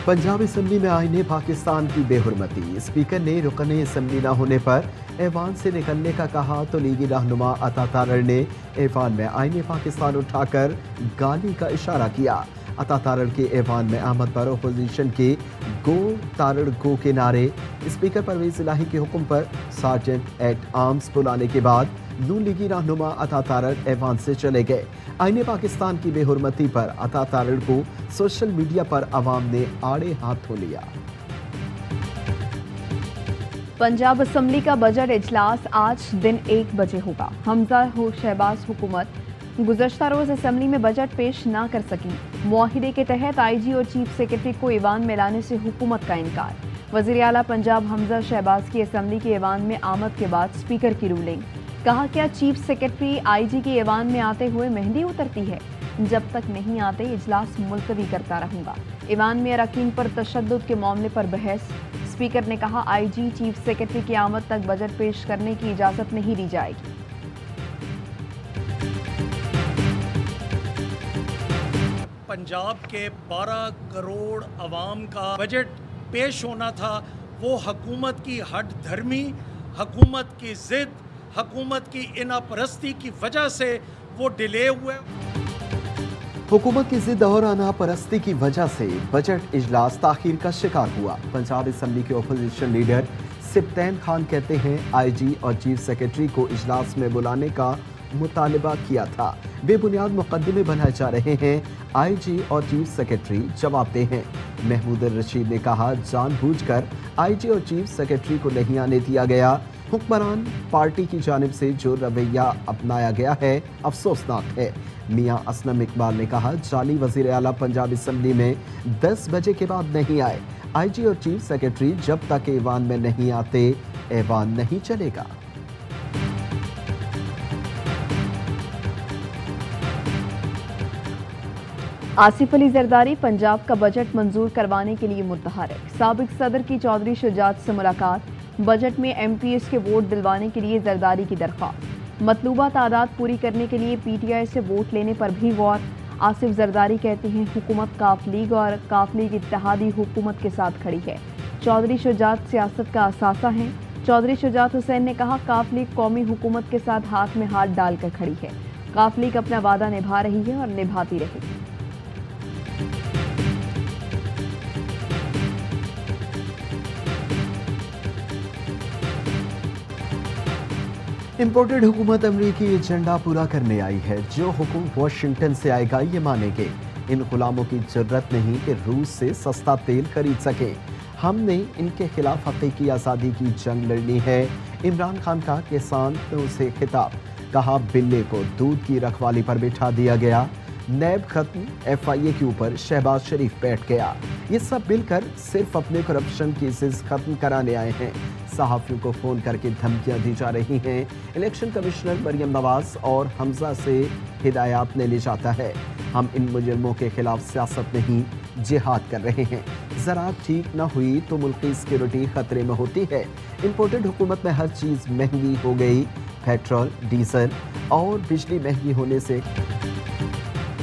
Punjab assembly में आईने पाकिस्तान की बेहुरमती। स्पीकर ने रुकन असम्बली न होने पर ऐवान से निकलने का कहा तो लीगी रहनुमा अता तारड़ ने ऐवान में आईने पाकिस्तान उठाकर गाली का इशारा किया। अता तारड़ के ऐवान में आमद पर अपोजिशन के गो तारड़ गो के नारे। स्पीकर परवेज इलाही के हुक्म पर सार्जेंट एट आर्म्स बुलाने के बाद नून लीगी रहनुमा अता तारड़ ऐवान से चले गए। आईने पाकिस्तान की बेहुरमती पर अता तारड़ को सोशल मीडिया पर अवाम ने आड़े हाथों लिया। पंजाब असम्बली का बजट इजलास आज दिन 1 बजे होगा। हमजा शहबाज हुकूमत गुज़श्ता रोज असम्बली में बजट पेश ना कर सकी। मुआहिदे के तहत आईजी और चीफ सेक्रेटरी को ईवान में लाने से हुकूमत का इनकार। वज़ीर आला पंजाब हमजा शहबाज की असम्बली के ईवान में आमद के बाद स्पीकर की रूलिंग। कहा, क्या चीफ सेक्रेटरी आईजी के ईवान में आते हुए मेहंदी उतरती है? जब तक नहीं आते इजलास मुलतवी करता रहूंगा। ईवान में अरकान पर तशद्दुद के मामले पर बहस। स्पीकर ने कहा, आईजी चीफ सेक्रेटरी की आमद तक बजट पेश करने की इजाजत नहीं दी जाएगी। पंजाब के 12 करोड़ अवाम का बजट पेश होना था, वो हुकूमत की हट धर्मी, हुकूमत की जिद, हुकूमत की इनापरस्ती की वजह से वो डिले हुए। हुकूमत की जिद और अनापरस्ती की वजह से बजट इजलास ताखीर का शिकार हुआ। पंजाब असम्बली के अपोजिशन लीडर सिब्तैन खान कहते हैं, आईजी और चीफ सेक्रेटरी को इजलास में बुलाने का मुतालबा किया था। बेबुनियाद मुकदमे बनाए जा रहे हैं। आईजी और चीफ सेक्रेटरी जवाबदेह हैं। महमूद रशीद ने कहा, जानबूझकर आईजी और चीफ सेक्रेटरी को नहीं आने दिया गया। हुक्मरान पार्टी की जानिब से जो रवैया अपनाया गया है अफसोसनाक है। मियां असलम इकबाल ने कहा, जाली वज़ीर आला पंजाब असम्बली में 10 बजे के बाद नहीं आए। आईजी और चीफ सेक्रेटरी जब तक ऐवान में नहीं आते ऐवान नहीं चलेगा। आसिफ अली जरदारी पंजाब का बजट मंजूर करवाने के लिए मुतहरक। साबिक सदर की चौधरी शुजात से मुलाकात। बजट में एमपीएस के वोट दिलवाने के लिए जरदारी की दरख्वास्त। मतलूबा तादाद पूरी करने के लिए पीटीआई से वोट लेने पर भी गौर। आसिफ जरदारी कहते हैं, हुकूमत काफ लीग और काफ लीग इत्तेहादी हुकूमत के साथ खड़ी है। चौधरी शुजात सियासत का असासा हैं। चौधरी शुजात हुसैन ने कहा, काफ लीग कौमी हुकूमत के साथ हाथ में हाथ डालकर खड़ी है। काफ लीग अपना वादा निभा रही है और निभाती रहेगी। इम्पोर्टेड हुकूमत अमरीकी एजेंडा पूरा करने आई है। जो हुक्म वाशिंगटन से आएगा ये मानेंगे। इन गुलामों की जरूरत नहीं कि रूस से सस्ता तेल खरीद सके। हमने इनके खिलाफ हकीकी आज़ादी की जंग लड़नी है। इमरान खान का किसानों से खिताब। कहा, बिल्ले को दूध की रखवाली पर बिठा दिया गया। नैब खत्म, FIA के ऊपर शहबाज शरीफ बैठ गया। ये सब मिलकर सिर्फ अपने करप्शन केसेस खत्म कराने आए हैं। सहाफ़ियों को फ़ोन करके धमकियां दी जा रही हैं। इलेक्शन कमिश्नर मरियम नवाज और हमजा से हिदायत ले जाता है। हम इन मुजरिमों के खिलाफ सियासत नहीं जिहाद कर रहे हैं। ज़राअत ठीक न हुई तो मुल्की सिक्योरिटी खतरे में होती है। इम्पोर्टेड हुकूमत में हर चीज़ महंगी हो गई। पेट्रोल, डीजल और बिजली महंगी होने से।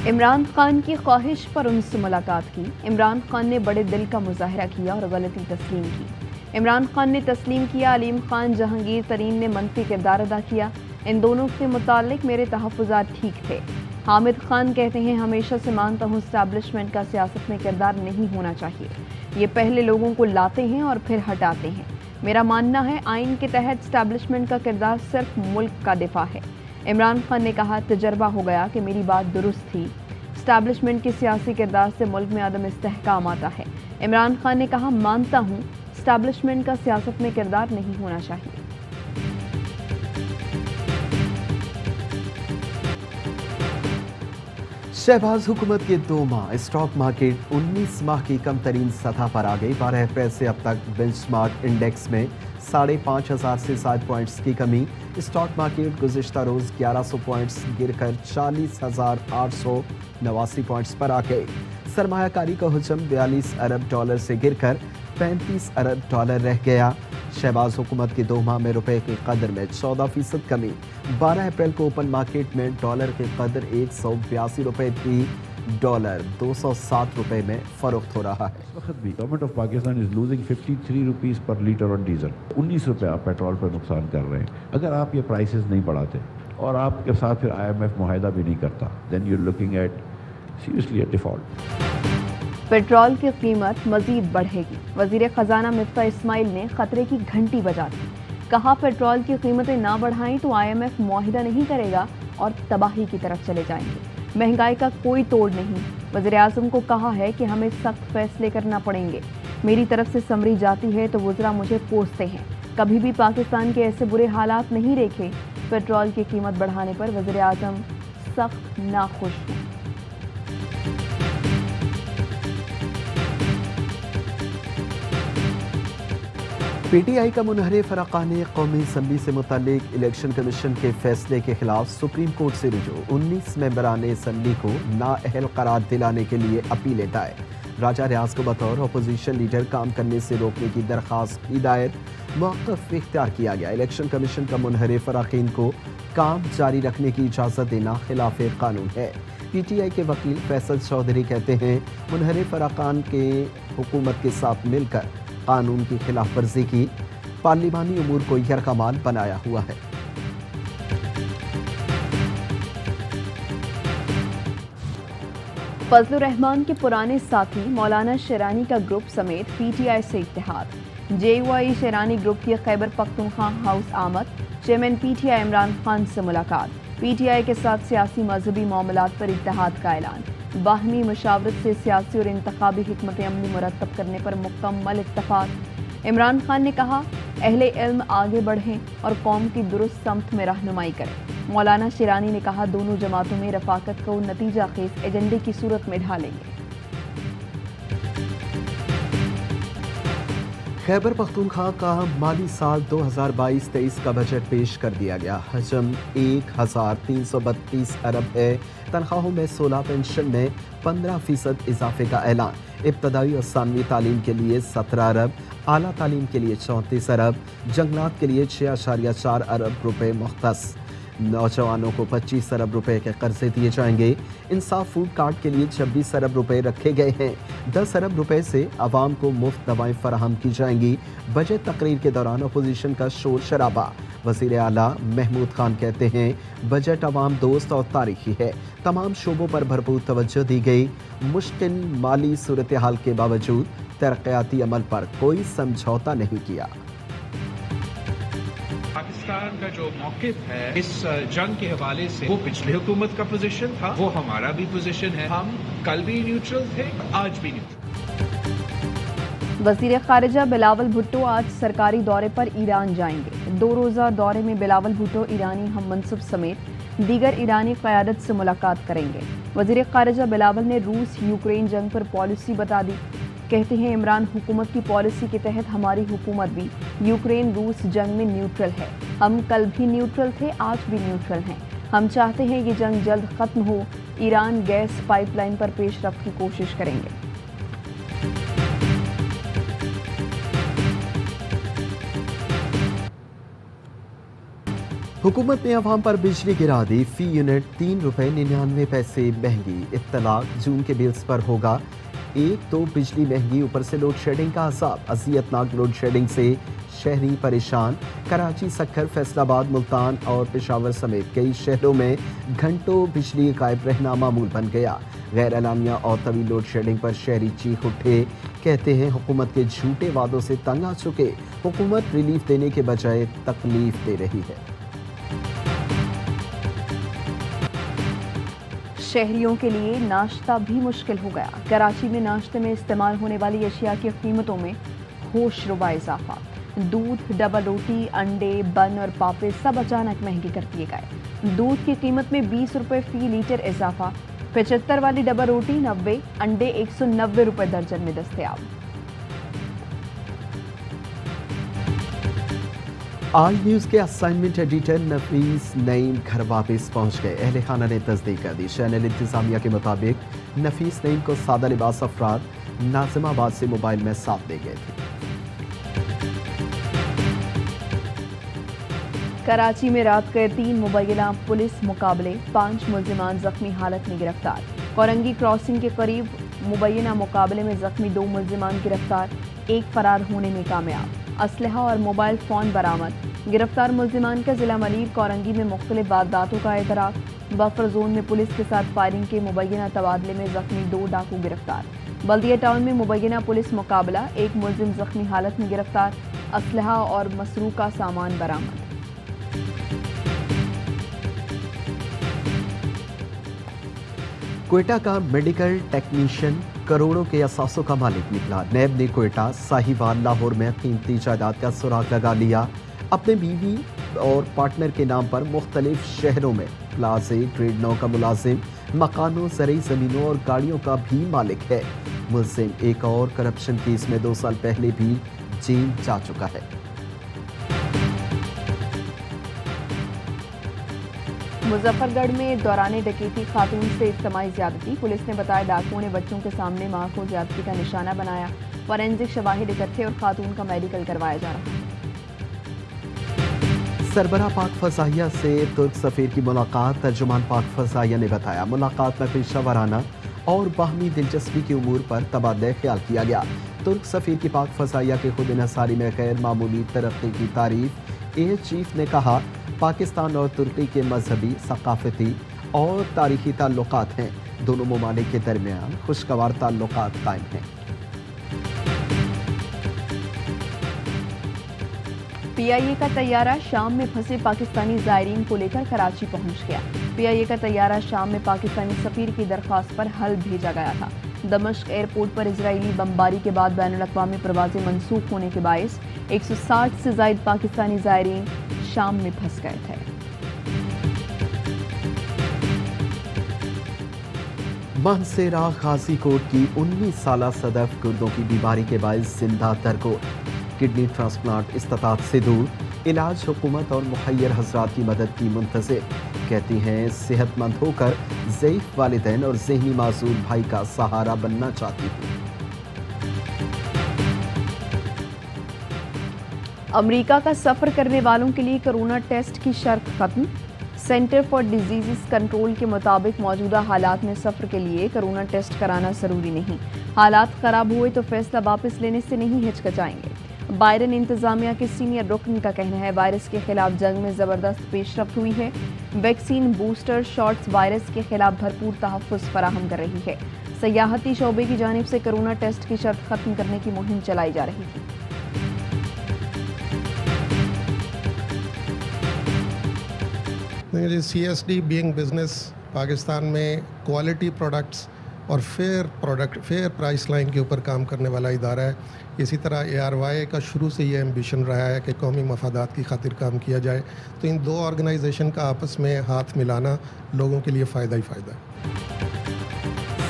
इमरान खान की ख्वाहिश पर उनसे मुलाकात की। इमरान खान ने बड़े दिल का मुजाहरा किया और गलती तस्लीम की। इमरान खान ने तस्लीम किया, अलीम खान जहांगीर तरीन ने मनफी किरदार अदा किया। इन दोनों से मुताल्लिक मेरे तहफ़्फ़ुज़ात ठीक थे। हामिद खान कहते हैं, हमेशा से मानता हूँ इस्टेब्लिशमेंट का सियासत में किरदार नहीं होना चाहिए। ये पहले लोगों को लाते हैं और फिर हटाते हैं। मेरा मानना है आइन के तहत इस्टेब्लिशमेंट का किरदार सिर्फ मुल्क का दिफा है। इमरान खान ने कहा, तजर्बा हो गया कि मेरी बात दुरुस्त थी। इस्टेब्लिशमेंट के सियासी किरदार से मुल्क में अदम इस्तेहकाम आता है। इमरान खान ने कहा, मानता हूँ इस्टेब्लिशमेंट का सियासत में किरदार नहीं होना चाहिए। शहबाज हुकूमत के 2 माह स्टॉक मार्केट 19 माह की कम तरीन सतह पर आ गई। 12 अप्रैल से अब तक बेंचमार्क इंडेक्स में 5,500 से 7 पॉइंट्स की कमी। स्टॉक मार्केट गुज़िश्ता रोज़ 1100 पॉइंट्स गिरकर 40,889 पॉइंट्स पर आ गए। सरमायाकारी का हुजम $42 अरब से गिरकर 35 अरब डॉलर रह गया। शहबाज हुकूमत की 2 माह में रुपए की कदर में 14% कमी। 12 अप्रैल को ओपन मार्केट में डॉलर की कदर 182 रुपए थी, डॉलर 207 रुपए में फरोख्त हो रहा है। इस वक्त भी government of Pakistan is losing 53 rupees पर लीटर ऑन डीजल। 19 रुपये आप पेट्रोल पर नुकसान कर रहे हैं। अगर आप ये प्राइसेस नहीं बढ़ाते और आपके साथ फिर IMF मुआहिदा भी नहीं करता, then you are looking at seriously at default. Petrol की कीमत मजीद बढ़ेगी। वजीर खजाना मिफ्ता इस्माइल ने खतरे की घंटी बजा दी। कहा पेट्रोल की कीमतें ना बढ़ाएं तो IMF मुआहिदा नहीं करेगा और तबाही की तरफ चले जाएंगे। महंगाई का कोई तोड़ नहीं। वज़ीर आज़म को कहा है कि हमें सख्त फैसले करना पड़ेंगे। मेरी तरफ से समरी जाती है तो वज़रा मुझे कोसते हैं। कभी भी पाकिस्तान के ऐसे बुरे हालात नहीं देखे। पेट्रोल की कीमत बढ़ाने पर वज़ीर आज़म सख्त नाखुश हैं। PTI का मुनहरिफ अरकान कौमी असम्बली से मुतालिक इलेक्शन कमीशन के फैसले के खिलाफ सुप्रीम कोर्ट से रुजू। 19 मेंबरान असम्बली को नाअहल करार दिलाने के लिए अपीलें दायर। राजा रियाज को बतौर अपोजिशन लीडर काम करने से रोकने की दरख्वास्त की दायर। मौक़िफ़ इख्तियार किया गया। इलेक्शन कमीशन का मुनहरिफ अरकान को काम जारी रखने की इजाज़त देना खिलाफ कानून है। PTI के वकील फैसल चौधरी कहते हैं मुनहरिफ अरकान के हुकूमत के साथ मिलकर कानून की खिलाफ वर्जी की, पार्लिमानी उमूर को यरकमाल बनाया हुआ है। फजलुर रहमान के पुराने साथी मौलाना शेरानी का ग्रुप समेत PTI से इत्तेहाद। JUI शेरानी ग्रुप की खैबर पख्तूनख्वा हाउस आमद। चेयरमैन PTI इमरान खान से मुलाकात। PTI के साथ सियासी मजहबी मामलात पर इत्तेहाद का ऐलान। बाहमी मुशावरत से सियासी और इंतखाबी हिकमत अमली मुरतब करने पर मुकम्मल इत्तफाक। इमरान खान ने कहा अहले इल्म आगे बढ़ें और कौम की दुरुस्त समत में रहनुमाई करें। मौलाना शेरानी ने कहा दोनों जमातों में रफाकत को नतीजा खेज एजेंडे की सूरत में ढालेंगे। खैबर पख्तूनख्वा का माली साल 2022-23 का बजट पेश कर दिया गया। हजम 1332 अरब है। तनख्वाहों में 16, पेंशन में 15% इजाफे का ऐलान। इब्तदाई और सानवी तालीम के लिए 17 अरब, आला तालीम के लिए 34 अरब, जंगलात के लिए 6.4 अरब रुपए मुख्तस। नौजवानों को 25 अरब रुपए के कर्जे दिए जाएंगे। इंसाफ फूड कार्ड के लिए 26 अरब रुपए रखे गए हैं। 10 अरब रुपए से आवाम को मुफ्त दवाएं फराहम की जाएंगी। बजट तकरीर के दौरान अपोजिशन का शोर शराबा। वज़ीर आला महमूद खान कहते हैं बजट आवाम दोस्त और तारीखी है। तमाम शोबों पर भरपूर तवज्जो दी गई। मुश्किल माली सूरत हाल के बावजूद तरक्याती अमल पर कोई समझौता नहीं किया। पाकिस्तान का जो मौक़िफ़ है इस जंग के हवाले से वो पिछले हुकूमत का पोजीशन था, वो हमारा भी पोजीशन है। हम कल भी न्यूट्रल थे, आज भी न्यूट्रल। वज़ीर ख़ारिजा बिलावल भुट्टो आज सरकारी दौरे पर ईरान जाएंगे। 2 रोज़ा दौरे में बिलावल भुट्टो ईरानी हम मनसब समेत दीगर ईरानी क़यादत से मुलाकात करेंगे। वज़ीर ख़ारिजा बिलावल ने रूस यूक्रेन जंग पर पॉलिसी बता दी। कहते हैं इमरान हुकूमत की पॉलिसी के तहत हमारी हुकूमत भी यूक्रेन रूस जंग में न्यूट्रल है। हम कल भी न्यूट्रल थे, आज भी न्यूट्रल हैं। हम चाहते हैं कि जंग जल्द ख़त्म हो। ईरान गैस पाइपलाइन पर पेशरफ्त की कोशिश करेंगे। हुकूमत ने अवाम पर बिजली गिरा दी। फी यूनिट 3 रुपये 99 पैसे महंगी। इत्तलाक जून के बिल्स पर होगा। एक तो बिजली महंगी, ऊपर से लोड शेडिंग का अज़ाब। अज़ियतनाक लोड शेडिंग से शहरी परेशान। कराची, सक्खर, फैसलाबाद, मुल्तान और पेशावर समेत कई शहरों में घंटों बिजली गायब रहना मामूल बन गया। गैर एलानिया और तवील लोड शेडिंग पर शहरी चीख उठे। कहते हैं हुकूमत के झूठे वादों से तंग आ चुके। हुकूमत रिलीफ देने के बजाय तकलीफ दे रही है। शहरियों के लिए नाश्ता भी मुश्किल हो गया। कराची में नाश्ते में इस्तेमाल होने वाली अशिया की कीमतों में होशरुबा इजाफा। दूध, डबल रोटी, अंडे, बन और पापड़ सब अचानक महंगे कर दिए गए। दूध की कीमत में 20 रुपये फी लीटर इजाफा। 75 वाली डबल रोटी 90, अंडे 190 रुपये दर्जन में दस्तयाब। आज न्यूज़ के असाइनमेंट एडिटर नफीस नईम घर वापस पहुंच गए। अहले खाना ने तस्दीक कर दी। चैनल इंतजामिया के मुताबिक नफीस नईम को सादा लिबास अफराद नाजिम आबाद से मोबाइल में साथ ले गए थे। कराची में रात के 3 मुबैना पुलिस मुकाबले, 5 मुल्जिमान जख्मी हालत में गिरफ्तार। कोरंगी क्रॉसिंग के करीब मुबैना मुकाबले में जख्मी 2 मुल्जिमान गिरफ्तार, 1 फरार होने में कामयाब। असलहा और मोबाइल फ़ोन बरामद। गिरफ्तार मुल्जिमान का जिला मलीर कोरंगी में मुख्तलिफ वारदातों का एतराफ़। बफर जोन में पुलिस के साथ फायरिंग के मुबैना तबादले में जख्मी 2 डाकू गिरफ्तार। बल्दिया टाउन में मुबैना पुलिस मुकाबला, 1 मुल्जिम जख्मी हालत में गिरफ्तार। असलहा और मसरूका सामान बरामद। क्वेटा का मेडिकल टेक्नीशियन करोड़ों के असासों का मालिक निकला। नैब ने क्वेटा, साहिवाल, लाहौर में कीमती जायदाद का सुराग लगा लिया। अपने बीवी और पार्टनर के नाम पर मुख्तलिफ शहरों में प्लाजे, ग्रेड 9 का मुलाजिम, मकानों, ज़रई ज़मीनों और गाड़ियों का भी मालिक है। मुल्जिम एक और करप्शन केस में 2 साल पहले भी जेल जा चुका है। मुजफ्फरगढ़ में दौरान डकैती खातून से इज्तिमाई ज़्यादती। पुलिस ने बताया डाकुओं ने बच्चों के सामने मां को ज़्यादती का निशाना बनाया। फॉरेंसिक शवाहिद इकट्ठे और खातून का मेडिकल करवाया जा रहा है। सरबराह पाक फ़ज़ाइया से तुर्क सफ़ीर की मुलाकात। तर्जुमान पाक फ़ज़ाइया ने बताया मुलाकात में पेशा वराना और बाहमी दिलचस्पी की उमूर पर तबादला ख्याल किया गया। तुर्क सफ़ीर की पाक फ़ज़ाइया के खुद इन्हसारी में गैर मामूली तरक्की की तारीफ। एयर चीफ ने कहा पाकिस्तान और तुर्की के मजहबी, सकाफती और तारीखी ताल्लुकात हैं। दोनों ममालिक के दरमियान खुशगवार ताल्लुकात कायम हैं। PIA का तैयारा शाम में फंसे पाकिस्तानी ज़ायरीन को लेकर कराची पहुंच गया। PIA का तैयारा शाम में पाकिस्तानी सफ़ीर की दरख्वास्त पर हल भेजा गया था। दमिश्क एयरपोर्ट पर इजरायली बमबारी के बाद बैनुल-अक़वामी परवाज़ें मनसूख होने के बायस 160 से ज़ायद पाकिस्तानी ज़ायरीन शाम में फंस गए थे। मानसेरा गाजी कोट की 19 साला सदफ गुर्दों की बीमारी के बायस जिंदा दरगोर। किडनी ट्रांसप्लांट इस्तात से दूर, इलाज हुकूमत और मुहैयर हजरात की मदद की मुंतज़िर। कहती हैं सेहतमंद होकर ज़ईफ़ वालिदैन और ज़हनी मासूर भाई का सहारा बनना चाहती हूँ। अमेरिका का सफ़र करने वालों के लिए कोरोना टेस्ट की शर्त खत्म। सेंटर फॉर डिजीज़ कंट्रोल के मुताबिक मौजूदा हालात में सफ़र के लिए कोरोना टेस्ट कराना ज़रूरी नहीं। हालात ख़राब हुए तो फैसला वापस लेने से नहीं हिचकिचाएंगे। बाइडन इंतज़ामिया के सीनियर रुकन का कहना है वायरस के खिलाफ जंग में ज़बरदस्त पेशरफ्त हुई है। वैक्सीन बूस्टर शॉट्स वायरस के खिलाफ भरपूर तहफ़्फ़ुज़ फराहम कर रही है। सयाहती शोबे की जानिब से कोरोना टेस्ट की शर्त ख़त्म करने की मुहिम चलाई जा रही थी। CSD बीइंग बिजनेस पाकिस्तान में क्वालिटी प्रोडक्ट्स और फेयर प्राइस लाइन के ऊपर काम करने वाला इदारा है। इसी तरह ARY का शुरू से ये एम्बिशन रहा है कि कौमी मफादात की खातिर काम किया जाए। तो इन 2 ऑर्गेनाइजेशन का आपस में हाथ मिलाना लोगों के लिए फ़ायदा ही फ़ायदा है।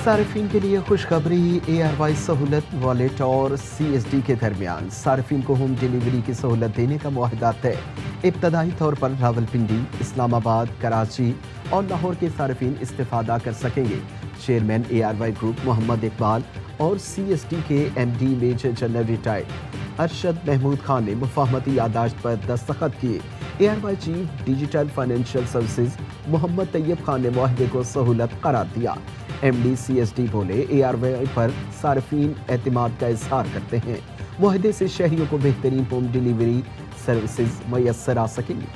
सार्फिन के लिए खुशखबरी। ARY सहूलत वॉलेट और CSD के दरमियान सार्फिन को होम डिलीवरी की सहूलत देने का मुआहदा तय। इब्तदाई तौर पर रावलपिंडी, इस्लामाबाद, कराची और लाहौर के सार्फिन इस्तेफादा कर सकेंगे। Chairman ARY group Mohammad Iqbal और CSD के MD major general retired Arshad Mahmood Khan ने मुफाहमती यादाश्त पर दस्तखत किए। ARY chief digital financial services Mohammad Tayyab Khan ने मुआहदे को सहूलत करार दिया। MD CSD बोले ARY पर सार्फिन एतमाद का इजहार करते हैं। मुआहदे से शहरियों को बेहतरीन होम डिलीवरी सर्विसेज मैसर आ सकेंगी।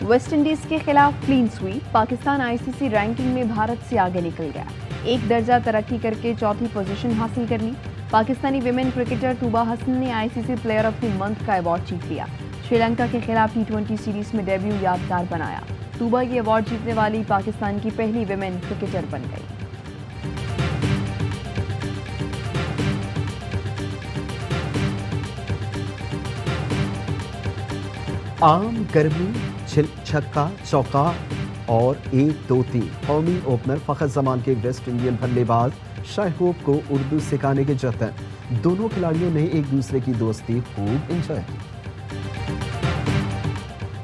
वेस्ट इंडीज के खिलाफ clean sweep. Pakistan ICC ranking में भारत से आगे निकल गया। 1 दर्जा तरक्की करके 4थी पोजीशन हासिल कर ली। पाकिस्तानी विमेन क्रिकेटर तूबा हसन ने ICC player of the month का अवार्ड जीत लिया। श्रीलंका के खिलाफ T20 सीरीज में डेब्यू यादगार बनाया। तूबा ये अवार्ड जीतने वाली पाकिस्तान की पहली विमेन क्रिकेटर बन गई। आम गर्मी, छक्का चौका और 1-2-3 कौमी ओपनर फ़खर जमान के वेस्ट इंडियन बल्लेबाज शाहिद को उर्दू सिखाने के जतन। दोनों खिलाड़ियों ने एक दूसरे की दोस्ती खूब एंजॉय की।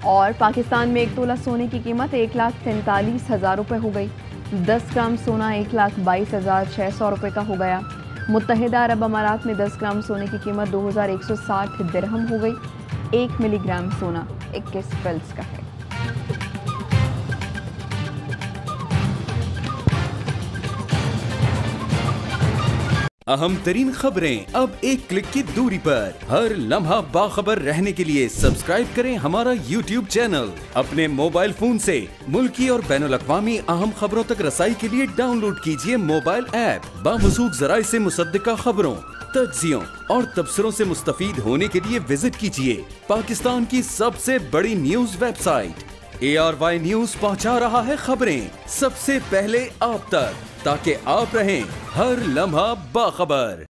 اور پاکستان میں 1 تولہ سونے کی قیمت 1,43,000 روپے ہو گئی۔ 10 گرام سونا 1,22,600 روپے کا ہو گیا۔ متحدہ عرب امارات میں 10 گرام سونے کی قیمت 2,160 درہم ہو گئی۔ 1 ملی گرام سونا 21 فلس کا ہے۔ اہم ترین خبریں اب ایک کلک کی دوری پر، ہر لمحہ باخبر رہنے کے لیے سبسکرائب کریں ہمارا یوٹیوب چینل۔ اپنے موبائل فون سے ملکی اور بین الاقوامی اہم خبروں تک رسائی کے لیے ڈاؤن لوڈ کیجیے موبائل ایپ۔ باموثوق ذرائع سے مصدقہ خبروں، تجزیوں اور تبصروں سے مستفید ہونے کے لیے وزٹ کیجیے پاکستان کی سب سے بڑی news website. ARY news پہنچا رہا ہے خبریں سب سے پہلے آپ تک، تاکہ آپ رہیں ہر لمحہ باخبر۔